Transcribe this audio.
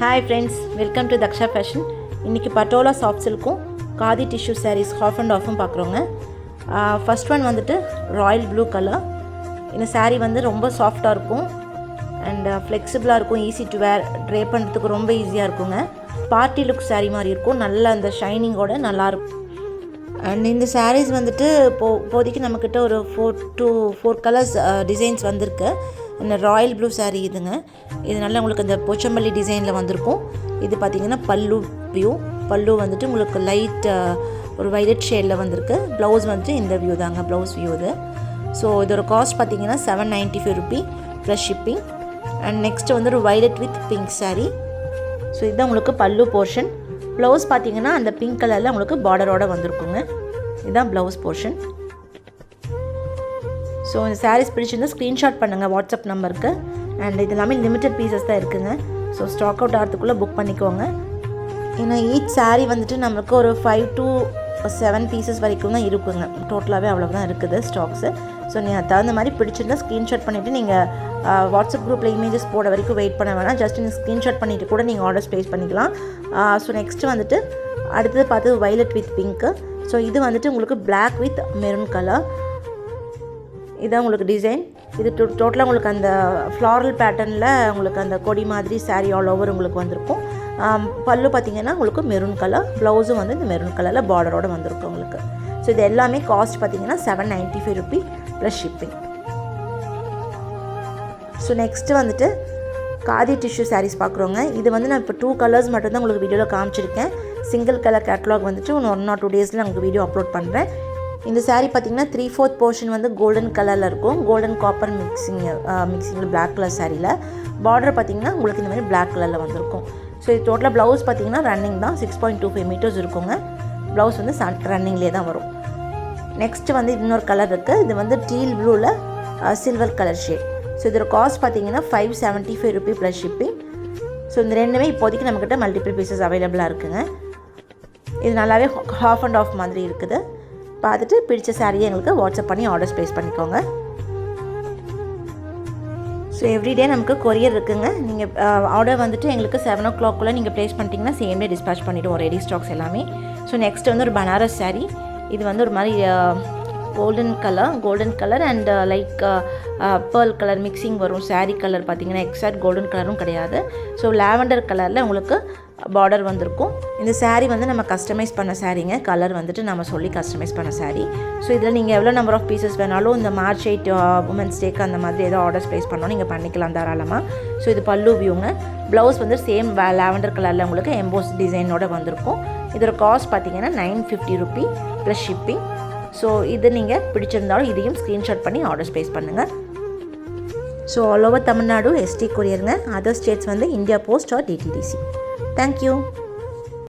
Hi friends, welcome to Daksha Fashion. இன்னைக்கு Patola soft சில்க்கும் Khadi tissue sarees half and half பார்க்குறோங்க. First one வந்துட்டு royal blue colour. இந்த saree வந்து ரொம்ப சாஃப்டாக இருக்கும் அண்ட் ஃப்ளெக்சிபிளாக இருக்கும், ஈஸி டு வேர், ட்ரே பண்ணுறதுக்கு ரொம்ப ஈஸியாக இருக்குங்க. பார்ட்டி லுக் saree மாதிரி இருக்கும், நல்ல அந்த ஷைனிங்கோட நல்லாயிருக்கும். அண்ட் இந்த sarees வந்துட்டு இப்போதைக்கு நம்மக்கிட்ட ஒரு 4 கலர்ஸ் டிசைன்ஸ் வந்திருக்கு. இந்த ராயல் ப்ளூ saree இதுங்க. இது நல்லா உங்களுக்கு இந்த போச்சம்பள்ளி டிசைனில் வந்திருக்கும். இது பார்த்திங்கன்னா பல்லு வந்துட்டு உங்களுக்கு லைட் ஒரு வைலட் ஷேடில் வந்திருக்கு. ப்ளவுஸ் வந்துட்டு இந்த வியூ தாங்க, ப்ளவுஸ் வியூ இது. ஸோ இதோட காஸ்ட் பார்த்திங்கன்னா 795 Ruby plus shipping. And next வந்து ஒரு violet with pink saree. So இதுதான் உங்களுக்கு பல்லு போர்ஷன். ப்ளவுஸ் பார்த்திங்கன்னா அந்த பிங்க் கலரில் உங்களுக்கு பார்டரோடு வந்திருக்குங்க. இதுதான் ப்ளவுஸ் போர்ஷன். ஸோ இந்த சாரீஸ் பிடிச்சிருந்தால் ஸ்க்ரீன்ஷாட் பண்ணுங்கள் வாட்ஸ்அப் நம்பருக்கு. அண்ட் இது எல்லாமே லிமிட்டட் பீசஸ் தான் இருக்குதுங்க. ஸோ ஸ்டாக் அவுட் ஆகிறதுக்குள்ளே புக் பண்ணிக்கோங்க. ஏன்னா ஈச் saree வந்துட்டு நம்மளுக்கு ஒரு 5 to 7 பீசஸ் வரைக்கும் தான் இருக்குங்க. டோட்டலாகவே அவ்வளோ தான் இருக்குது ஸ்டாக்ஸு. ஸோ நீங்கள் தகுந்த மாதிரி பிடிச்சிருந்தால் ஸ்க்ரீன்ஷாட் பண்ணிவிட்டு நீங்கள் வாட்ஸ்அப் குரூப்பில் இமேஜஸ் போட வரைக்கும் வெயிட் பண்ண வேணாம். ஜஸ்ட் நீங்கள் ஸ்க்ரீன்ஷாட் பண்ணிவிட்டு கூட நீங்கள் ஆர்டர்ஸ் ப்ளேஸ் பண்ணிக்கலாம். ஸோ நெக்ஸ்ட்டு வந்துட்டு அடுத்தது பார்த்து வைலட் வித் பிங்க்கு. ஸோ இது வந்துட்டு உங்களுக்கு பிளாக் வித் மெரூன் கலர். இதான் உங்களுக்கு டிசைன். இது டோட்டலாக உங்களுக்கு அந்த ஃப்ளாரல் பேட்டர்னில் உங்களுக்கு அந்த கொடி மாதிரி saree ஆல் ஓவர் உங்களுக்கு வந்திருக்கும். பல்லு பார்த்திங்கன்னா உங்களுக்கு மெரூன் கலர், ப்ளவுஸும் வந்து இந்த மெரூன் கலரில் பார்டரோடு வந்திருக்கும் உங்களுக்கு. ஸோ இது எல்லாமே காஸ்ட் பார்த்திங்கன்னா 795 Ruby plus shipping. So next வந்துட்டு காதி டிஷ்யூ sarees பார்க்குறோங்க. இது வந்து நான் இப்போ 2 கலர்ஸ் மட்டும்தான் உங்களுக்கு வீடியோவில் காமிச்சிருக்கேன். சிங்கிள் கலர் கேட்லாக் வந்துட்டு 1 or 2 டேஸில் உங்களுக்கு வீடியோ அப்லோட் பண்ணுறேன். இந்த saree பார்த்திங்கன்னா 3/4 போர்ஷன் வந்து கோல்டன் கலரில் இருக்கும். கோல்டன் காப்பர் மிக்சிங்கில் பிளாக் கலர் சாரியில் பார்டர் பார்த்திங்கன்னா உங்களுக்கு இந்த மாதிரி பிளாக் கலரில் வந்திருக்கும். ஸோ இது டோட்டலாக ப்ளவுஸ் பார்த்திங்கன்னா ரன்னிங் தான், 6.25 மீட்டர்ஸ் இருக்குங்க. ப்ளவுஸ் வந்து ரன்னிங்லேயே தான் வரும். நெக்ஸ்ட்டு வந்து இன்னொரு கலர் இருக்குது. இது வந்து டீல் ப்ளூவில் சில்வர் கலர் ஷேட். ஸோ இதோட காஸ்ட் பார்த்திங்கன்னா 575 ரூபி ப்ளஸ் ஷிப்பிங். ஸோ இந்த ரெண்டுமே இப்போதைக்கு நம்மக்கிட்ட மல்டிபிள் பீசஸ் அவைலபிளாக இருக்குதுங்க. இது நல்லாவே ஹாஃப் அண்ட் ஆஃப் மாதிரி இருக்குது. பார்த்துட்டு பிடிச்ச சாரியை எங்களுக்கு வாட்ஸ்அப் பண்ணி ஆர்டர்ஸ் ப்ளேஸ் பண்ணிக்கோங்க. ஸோ எவ்ரிடே நமக்கு கொரியர் இருக்குங்க. நீங்கள் ஆர்டர் வந்துட்டு எங்களுக்கு 7 o'clock நீங்கள் ப்ளேஸ் பண்ணிட்டீங்கன்னா சேம் டே டிஸ்பேச் பண்ணிவிடுவோம் ரெடி ஸ்டாக்ஸ் எல்லாமே. ஸோ நெக்ஸ்ட் வந்து ஒரு பனாரஸ் saree. இது வந்து ஒரு மாதிரி golden colour and like pearl colour mixing வரும். saree கலர் பார்த்திங்கன்னா எக்ஸாக்ட் கோல்டன் கலரும் கிடையாது. ஸோ லாவெண்டர் கலரில் உங்களுக்கு பார்டர் வந்திருக்கும். இந்த saree வந்து நம்ம கஸ்டமைஸ் பண்ண சாரீங்க. கலர் வந்துட்டு நம்ம சொல்லி கஸ்டமைஸ் பண்ண saree. ஸோ இதில் நீங்கள் எவ்வளோ நம்பர் ஆஃப் பீசஸ் வேணாலும் இந்த March 8 உமன்ஸ் டேக்கு அந்த மாதிரி ஏதோ ஆர்டர்ஸ் ப்ளேஸ் பண்ணோம் நீங்கள் பண்ணிக்கலாம் தாராளமாக. ஸோ இது பல்லு வியூங்க. ப்ளவுஸ் வந்து சேம் லாவெண்டர் கலரில் உங்களுக்கு எம்போஸ் டிசைனோட வந்திருக்கும். இதோட காஸ்ட் பார்த்திங்கன்னா 950 ரூபி ப்ளஸ் ஷிப்பிங். ஸோ இது நீங்கள் பிடிச்சிருந்தாலும் இதையும் ஸ்க்ரீன்ஷாட் பண்ணி ஆர்டர்ஸ் ப்ளேஸ் பண்ணுங்கள். So all over Tamil Nadu ST கொரியருங்க. அதர் ஸ்டேட்ஸ் வந்து India Post or DTDC. Thank you.